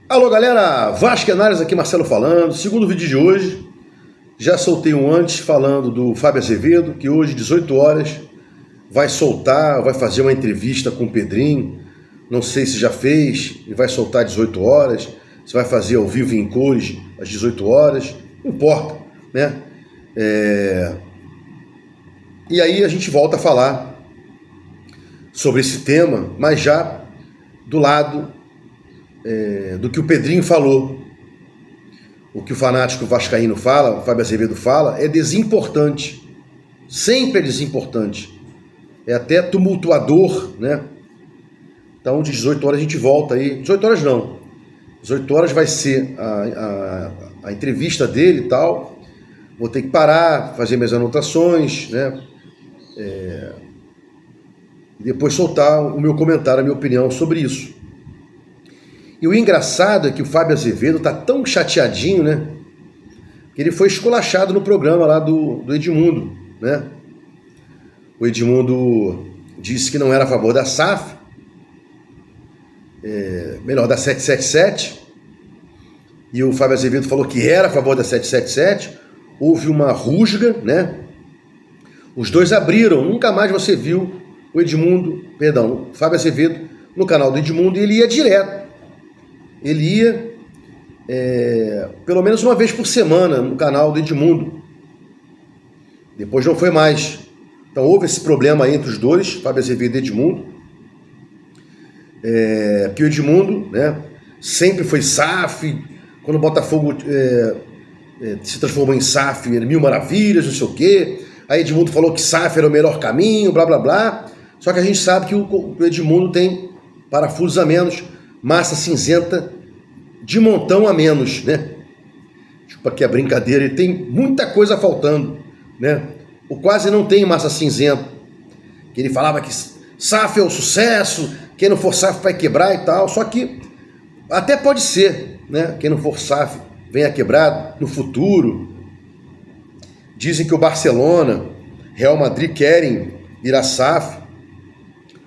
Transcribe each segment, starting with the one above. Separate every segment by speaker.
Speaker 1: Alô galera, Vascanários aqui, Marcelo falando. Segundo vídeo de hoje, já soltei um antes falando do Fábio Azevedo, que hoje, 18 horas, vai soltar, vai fazer uma entrevista com o Pedrinho. Não sei se já fez e vai soltar às 18 horas, se vai fazer ao vivo em cores às 18 horas, não importa, né? E aí a gente volta a falar sobre esse tema, mas já do lado do que o Pedrinho falou. O que o fanático vascaíno fala, o Fábio Azevedo fala, é desimportante. Sempre é desimportante. É até tumultuador, né? Então, de 18 horas a gente volta aí. 18 horas não. 18 horas vai ser a entrevista dele e tal. Vou ter que parar, fazer minhas anotações, né? E depois soltar o meu comentário, a minha opinião sobre isso. E o engraçado é que o Fábio Azevedo tá tão chateadinho, né? Que ele foi esculachado no programa lá do Edmundo, né? O Edmundo disse que não era a favor da SAF, melhor, da 777, e o Fábio Azevedo falou que era a favor da 777, houve uma rusga, né? Os dois abriram, nunca mais você viu o Fábio Azevedo no canal do Edmundo, e ele ia direto. Ele ia pelo menos uma vez por semana no canal do Edmundo. Depois não foi mais. Então houve esse problema aí entre os dois, Fábio Azevedo e Edmundo. Porque o Edmundo, né, sempre foi SAF. Quando o Botafogo se transformou em SAF, mil maravilhas, não sei o quê. Aí Edmundo falou que SAF era o melhor caminho, blá blá blá. Só que a gente sabe que o Edmundo tem parafusos a menos, massa cinzenta de montão a menos, né? Tipo, aqui a brincadeira, ele tem muita coisa faltando, né? O quase não tem massa cinzenta, que ele falava que SAF é o sucesso, quem não for SAF vai quebrar e tal, só que até pode ser, né? Quem não for SAF venha quebrar no futuro. Dizem que o Barcelona, Real Madrid querem virar SAF,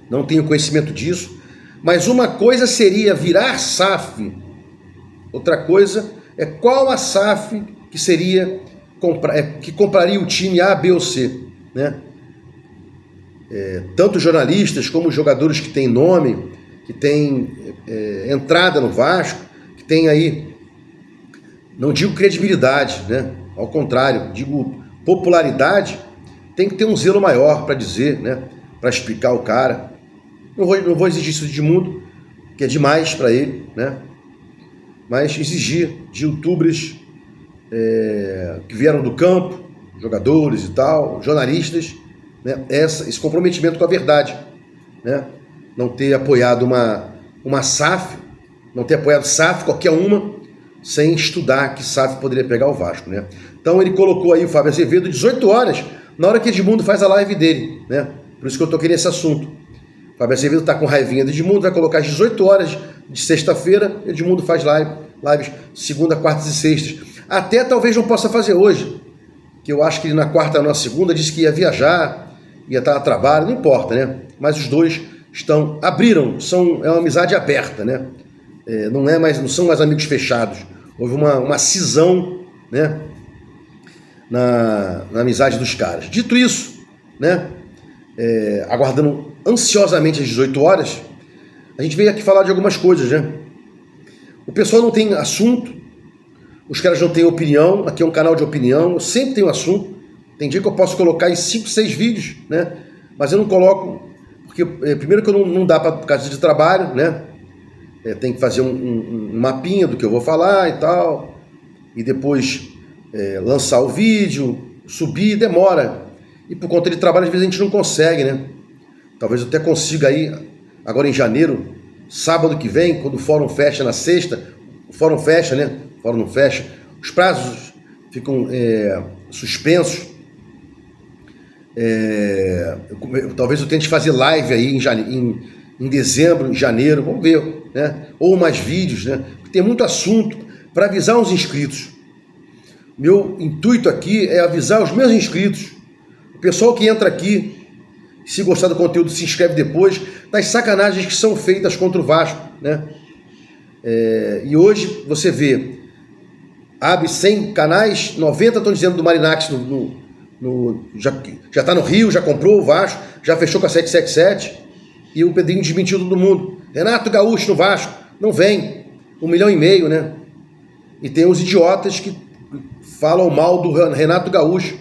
Speaker 1: não tenho conhecimento disso. Mas uma coisa seria virar SAF, outra coisa é qual a SAF que seria que compraria o time A, B ou C, né? Tanto jornalistas como jogadores que têm nome, que têm entrada no Vasco, que têm aí, não digo credibilidade, né? Ao contrário, digo popularidade, tem que ter um zelo maior para dizer, né? Para explicar o cara. Não vou exigir isso de Edmundo, que é demais para ele, né? Mas exigir de youtubers que vieram do campo, jogadores e tal, jornalistas, né? Esse comprometimento com a verdade, né? Não ter apoiado uma SAF, não ter apoiado SAF, qualquer uma, sem estudar que SAF poderia pegar o Vasco, né? Então ele colocou aí o Fábio Azevedo 18 horas, na hora que Edmundo faz a live dele, né? Por isso que eu toquei nesse assunto. Fábio Azevedo está com raivinha do Edmundo, vai colocar às 18 horas de sexta-feira, Edmundo faz lives segunda, quartas e sextas. Até talvez não possa fazer hoje, que eu acho que ele na quarta ou na segunda disse que ia viajar, ia estar a trabalho, não importa, né? Mas os dois abriram, é uma amizade aberta, né? Não são mais amigos fechados. Houve uma cisão, né? Na amizade dos caras. Dito isso, né? Aguardando ansiosamente às 18 horas, a gente veio aqui falar de algumas coisas, né? O pessoal não tem assunto, os caras não têm opinião, aqui é um canal de opinião, eu sempre tenho assunto, tem dia que eu posso colocar em 5, 6 vídeos, né? Mas eu não coloco, porque primeiro que eu não dá por causa de trabalho, né? Tem que fazer um mapinha do que eu vou falar e tal, e depois lançar o vídeo, subir, demora. E por conta de trabalho, às vezes a gente não consegue, né? Talvez eu até consiga aí, agora em janeiro, sábado que vem, quando o fórum fecha na sexta, o fórum fecha, né? O fórum não fecha, os prazos ficam suspensos. Talvez eu tente fazer live aí em dezembro, em janeiro, vamos ver, né? Ou mais vídeos, né? Porque tem muito assunto para avisar os inscritos. Meu intuito aqui é avisar os meus inscritos. O pessoal que entra aqui, se gostar do conteúdo, se inscreve depois, das sacanagens que são feitas contra o Vasco, né? E hoje você vê, abre 100 canais, 90 estão dizendo do Marinacci já está no Rio, já comprou o Vasco, já fechou com a 777, e o Pedrinho desmentiu todo mundo. Renato Gaúcho no Vasco, não vem, 1,5 milhão, né? E tem os idiotas que falam mal do Renato Gaúcho,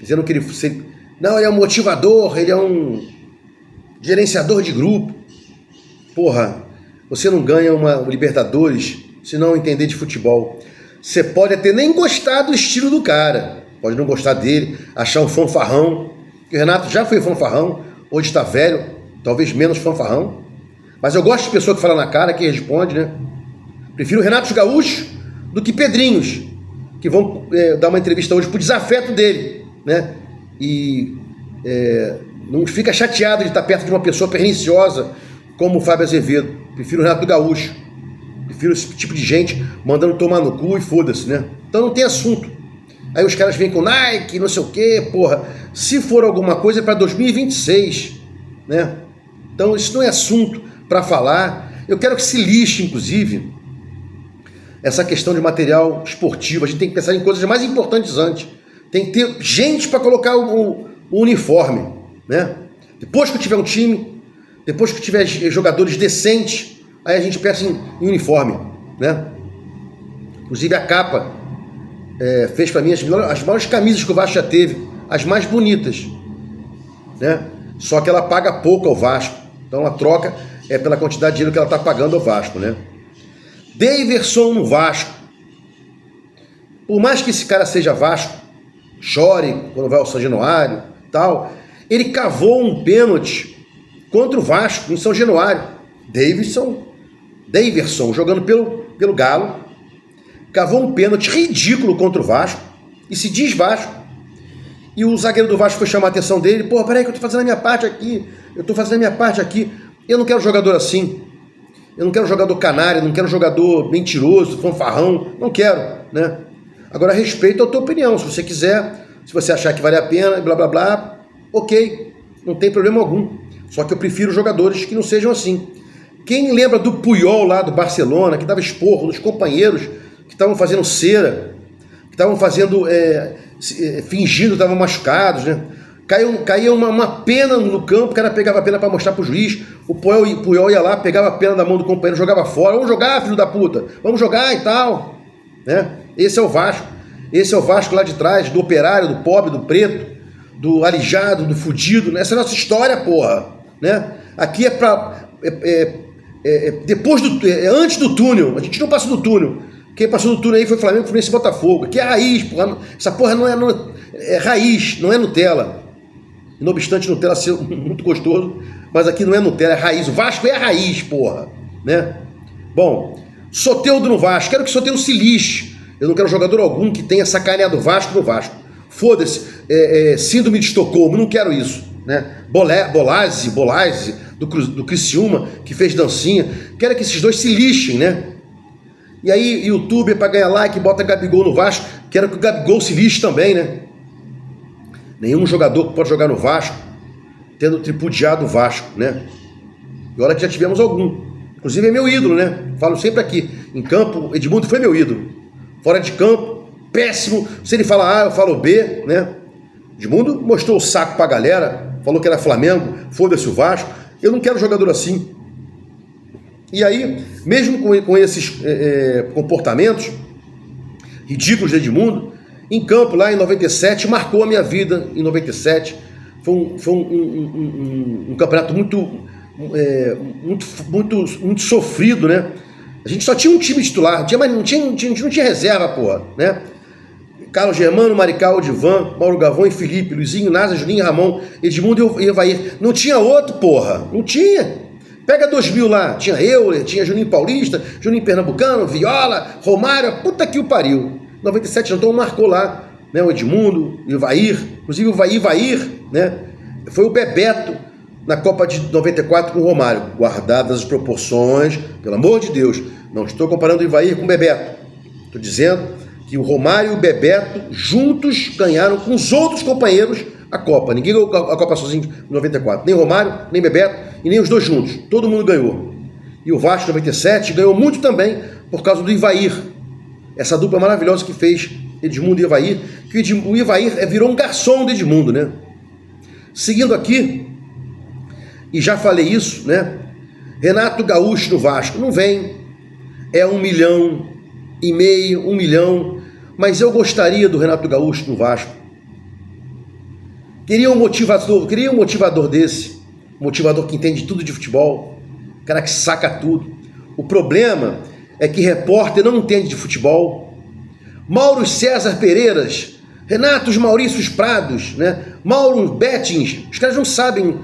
Speaker 1: dizendo que ele é um motivador, ele é um gerenciador de grupo. Porra, você não ganha uma Libertadores se não entender de futebol. Você pode até nem gostar do estilo do cara, pode não gostar dele, achar um fanfarrão, que o Renato já foi fanfarrão, hoje está velho, talvez menos fanfarrão, mas eu gosto de pessoa que fala na cara, que responde, né? Prefiro Renato Gaúcho do que Pedrinhos, que vão dar uma entrevista hoje pro desafeto dele, né? E não fica chateado de estar perto de uma pessoa perniciosa como o Fábio Azevedo. Prefiro o Renato Gaúcho. Prefiro esse tipo de gente mandando tomar no cu e foda-se, né? Então não tem assunto. Aí os caras vêm com Nike, não sei o quê, porra. Se for alguma coisa é para 2026, né? Então isso não é assunto para falar. Eu quero que se lixe, inclusive, essa questão de material esportivo. A gente tem que pensar em coisas mais importantes antes. Tem que ter gente para colocar o uniforme, né? Depois que eu tiver um time, depois que eu tiver jogadores decentes, aí a gente pensa em uniforme, né? Inclusive a capa fez para mim as maiores camisas que o Vasco já teve, as mais bonitas, né? Só que ela paga pouco ao Vasco, então a troca é pela quantidade de dinheiro que ela está pagando ao Vasco, né? Daverson no Vasco. Por mais que esse cara seja Vasco, chore quando vai ao São Januário, tal, ele cavou um pênalti contra o Vasco em São Januário. Daverson, jogando pelo Galo, cavou um pênalti ridículo contra o Vasco e se diz Vasco. E o zagueiro do Vasco foi chamar a atenção dele. Pô, peraí que eu tô fazendo a minha parte aqui. Eu não quero jogador assim. Eu não quero jogador canário, não quero jogador mentiroso, fanfarrão. Não quero, né? Agora, respeito a tua opinião. Se você quiser, se você achar que vale a pena, blá, blá, blá, ok. Não tem problema algum. Só que eu prefiro jogadores que não sejam assim. Quem lembra do Puyol lá do Barcelona, que dava esporro nos companheiros que estavam fazendo cera, que estavam fazendo, fingindo que estavam machucados, né? Caía uma pena no campo, o cara pegava a pena para mostrar pro juiz, o Puyol ia lá, pegava a pena da mão do companheiro, jogava fora. Vamos jogar, filho da puta, vamos jogar e tal, né? Esse é o Vasco. Esse é o Vasco lá de trás, do operário, do pobre, do preto, do alijado, do fudido, né? Essa é a nossa história, porra, né? Aqui antes do túnel, a gente não passa do túnel. Quem passou do túnel aí foi Flamengo, Fluminense e Botafogo, que é a raiz, porra. Essa porra é raiz, não é Nutella. Não obstante Nutella ser muito gostoso, mas aqui não é Nutella, é raiz. O Vasco é a raiz, porra, né? Bom, Soteldo no Vasco, quero que Soteldo se lixe. Eu não quero jogador algum que tenha sacaneado o Vasco no Vasco. Foda-se, síndrome de Estocolmo, não quero isso, né? Bolazzi do Criciúma, que fez dancinha. Quero que esses dois se lixem, né? E aí, youtuber para ganhar like, bota Gabigol no Vasco. Quero que o Gabigol se lixe também, né? Nenhum jogador que pode jogar no Vasco tendo tripudiado o Vasco, né? E olha que já tivemos algum. Inclusive é meu ídolo, né? Falo sempre aqui. Em campo, Edmundo foi meu ídolo. Fora de campo, péssimo. Se ele fala A, eu falo B, né? Edmundo mostrou o saco pra galera, falou que era Flamengo, foda-se o Vasco. Eu não quero jogador assim. E aí, mesmo com esses comportamentos ridículos de Edmundo, em campo lá em 97, marcou a minha vida em 97. Foi um campeonato muito sofrido, né? A gente só tinha um time titular, não tinha reserva, porra, né? Carlos Germano, Marical, Divan, Mauro Gavão e Felipe, Luizinho, Nasa, Juninho, Ramon, Edmundo e Evair. Não tinha outro, porra. Não tinha. Pega 2000 lá. Tinha Euler, tinha Juninho Paulista, Juninho Pernambucano, Viola, Romário. Puta que o pariu. 97, então marcou lá, né? O Edmundo, o Evair. Inclusive o Evair, né? Foi o Bebeto na Copa de 94 com o Romário. Guardadas as proporções, pelo amor de Deus. Não estou comparando o Evair com o Bebeto. Estou dizendo que o Romário e o Bebeto juntos ganharam com os outros companheiros a Copa. Ninguém ganhou a Copa sozinho em 94. Nem Romário, nem Bebeto e nem os dois juntos. Todo mundo ganhou. e o Vasco 97, ganhou muito também por causa do Ivair. Essa dupla maravilhosa que fez Edmundo e Ivair, que o Ivair virou um garçom do Edmundo, né? Seguindo aqui, e já falei isso, né? Renato Gaúcho no Vasco, não vem, é 1,5 milhão, 1 milhão, mas eu gostaria do Renato Gaúcho no Vasco. Queria um motivador desse, um motivador que entende tudo de futebol, cara que saca tudo. O problema é que repórter não entende de futebol. Mauro César Pereiras, Renatos Maurícios Prados, né? Mauro Bettins, os caras não sabem.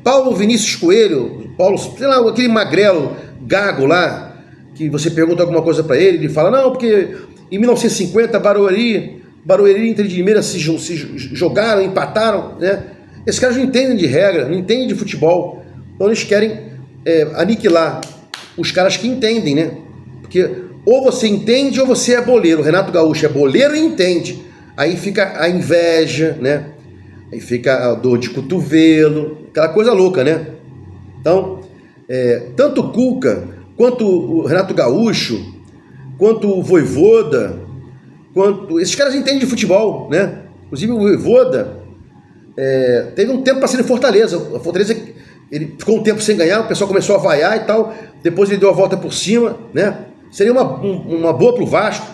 Speaker 1: Paulo Vinícius Coelho, Paulo, sei lá, aquele magrelo gago lá, que você pergunta alguma coisa para ele fala, não, porque em 1950 Barueri e Inter de Limeira se jogaram, empataram, né? Esses caras não entendem de regra, não entendem de futebol, então eles querem aniquilar os caras que entendem, né? Porque ou você entende ou você é boleiro. O Renato Gaúcho é boleiro e entende. Aí fica a inveja, né? Aí fica a dor de cotovelo, aquela coisa louca, né? Então, tanto o Cuca, quanto o Renato Gaúcho, quanto o Vojvoda, esses caras entendem de futebol, né? Inclusive o Vojvoda teve um tempo para ser em Fortaleza. A Fortaleza, ele ficou um tempo sem ganhar, o pessoal começou a vaiar e tal, depois ele deu a volta por cima, né? Seria uma boa para o Vasco.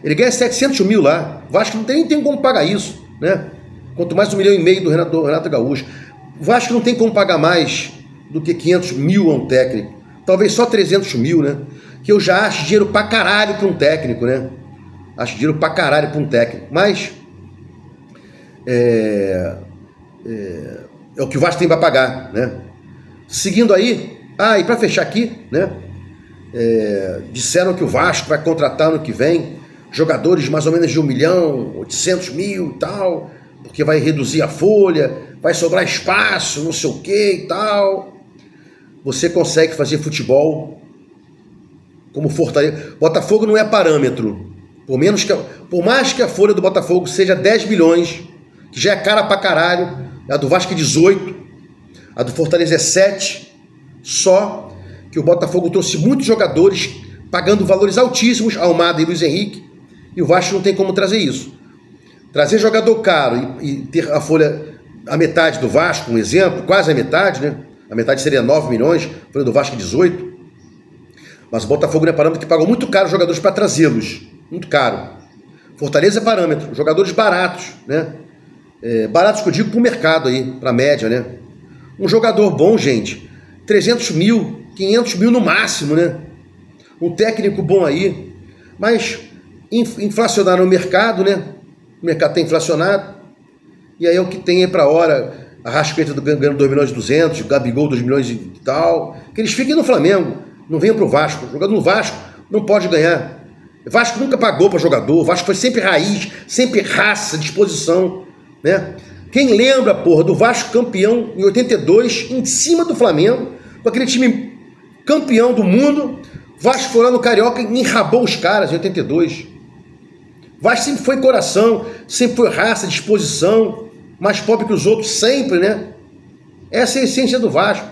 Speaker 1: Ele ganha 700 mil lá. O Vasco não tem como pagar isso, né? Quanto mais 1,5 milhão do Renato Gaúcho. O Vasco não tem como pagar mais do que 500 mil a um técnico. Talvez só 300 mil, né? Que eu já acho dinheiro pra caralho para um técnico, né? Acho dinheiro pra caralho para um técnico. Mas é o que o Vasco tem para pagar, né? Seguindo aí, e para fechar aqui, né? Disseram que o Vasco vai contratar no que vem jogadores mais ou menos de 1 milhão, 800 mil e tal, porque vai reduzir a folha, vai sobrar espaço, não sei o que e tal. Você consegue fazer futebol como Fortaleza. Botafogo não é parâmetro. Por mais que a folha do Botafogo seja 10 milhões, que já é cara pra caralho, a do Vasco é 18, a do Fortaleza é 7, só que o Botafogo trouxe muitos jogadores pagando valores altíssimos, Almada e Luiz Henrique, e o Vasco não tem como trazer isso. Trazer jogador caro e ter a folha, a metade do Vasco, um exemplo, quase a metade, né? A metade seria 9 milhões, a folha do Vasco é 18, mas o Botafogo não é parâmetro, que pagou muito caro os jogadores para trazê-los, muito caro. Fortaleza é parâmetro, jogadores baratos, né? Baratos que eu digo para o mercado aí, para a média, né? Um jogador bom, gente, 300 mil, 500 mil no máximo, né? Um técnico bom aí, mas inflacionaram o mercado, né? O mercado está inflacionado, e aí é o que tem aí para a hora, a Arrascaeta ganhando 2 milhões e 200, Gabigol 2 milhões e tal, que eles fiquem no Flamengo, não venham para o Vasco. Jogando no Vasco não pode ganhar. O Vasco nunca pagou para jogador, o Vasco foi sempre raiz, sempre raça, disposição, né? Quem lembra, porra, do Vasco campeão em 82, em cima do Flamengo, com aquele time campeão do mundo, Vasco foi lá no Carioca e enrabou os caras em 82. Vasco sempre foi coração, sempre foi raça, disposição, mais pobre que os outros, sempre, né? Essa é a essência do Vasco.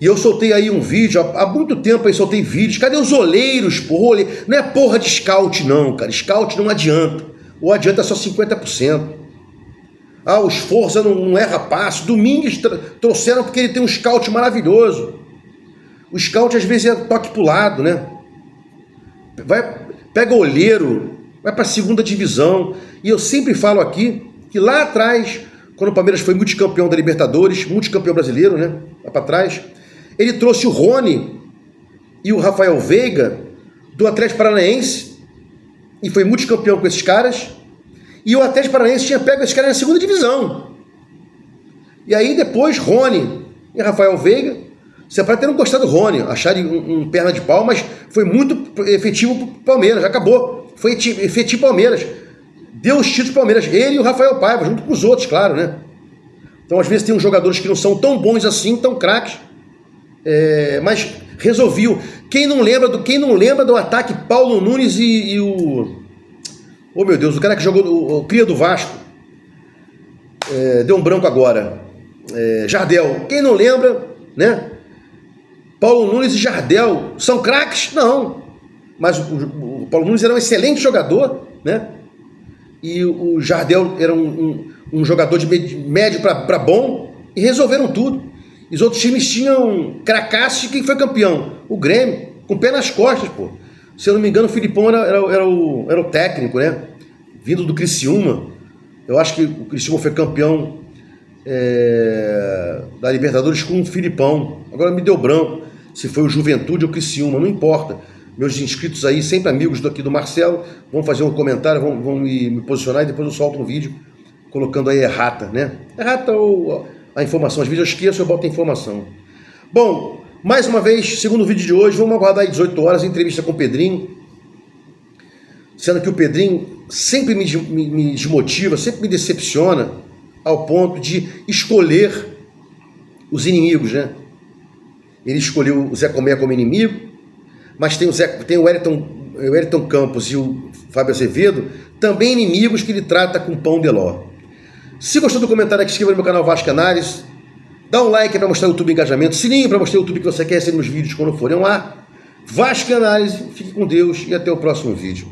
Speaker 1: E eu soltei aí um vídeo, há muito tempo aí soltei vídeos. Cadê os oleiros, porra? Não é porra de scout não, cara. Scout não adianta. Ou adianta só 50%. O Esforça não erra passo. Domingues trouxeram porque ele tem um scout maravilhoso. O scout às vezes é toque pro lado, né? Pega olheiro, vai para a segunda divisão. E eu sempre falo aqui que lá atrás, quando o Palmeiras foi multicampeão da Libertadores, multicampeão brasileiro, né? Lá para trás, ele trouxe o Rony e o Rafael Veiga do Atlético Paranaense e foi multicampeão com esses caras. E o Atlético Paranaense tinha pego esses caras na segunda divisão. E aí depois Rony e Rafael Veiga, você pode ter não gostado do Rony, achar ele um perna de pau, mas foi muito efetivo para o Palmeiras, já acabou. Foi efetivo Palmeiras. Deu os títulos pro Palmeiras, ele e o Rafael Paiva, junto com os outros, claro, né? Então às vezes tem uns jogadores que não são tão bons assim, tão craques, mas resolviam. Quem não lembra do ataque Paulo Nunes e o... Oh meu Deus, o cara que jogou, o cria do Vasco, deu um branco agora, Jardel. Quem não lembra, né? Paulo Nunes e Jardel são craques? Não. Mas o Paulo Nunes era um excelente jogador, né? E o Jardel era um jogador de médio para bom, e resolveram tudo. Os outros times tinham cracaços, e quem foi campeão? O Grêmio, com o pé nas costas, pô. Se eu não me engano, o Filipão era o técnico, né? Vindo do Criciúma. Eu acho que o Criciúma foi campeão da Libertadores com o Filipão. Agora me deu branco se foi o Juventude ou o Criciúma, não importa. Meus inscritos aí, sempre amigos aqui do Marcelo, vão fazer um comentário, vão me posicionar e depois eu solto um vídeo colocando aí errata, né? Errata ou a informação. Às vezes eu esqueço, eu boto a informação. Bom, mais uma vez, segundo vídeo de hoje, vamos aguardar aí 18 horas, entrevista com o Pedrinho. Sendo que o Pedrinho sempre me desmotiva, sempre me decepciona ao ponto de escolher os inimigos, né? Ele escolheu o Zé Comé como inimigo, mas tem o Wellington Campos e o Fábio Azevedo, também inimigos que ele trata com pão de ló. Se gostou do comentário, aqui, inscreva no meu canal Vasco Análise, dá um like para mostrar o YouTube engajamento, sininho para mostrar o YouTube que você quer receber os vídeos quando forem ao ar. Vasco Análise, fique com Deus e até o próximo vídeo.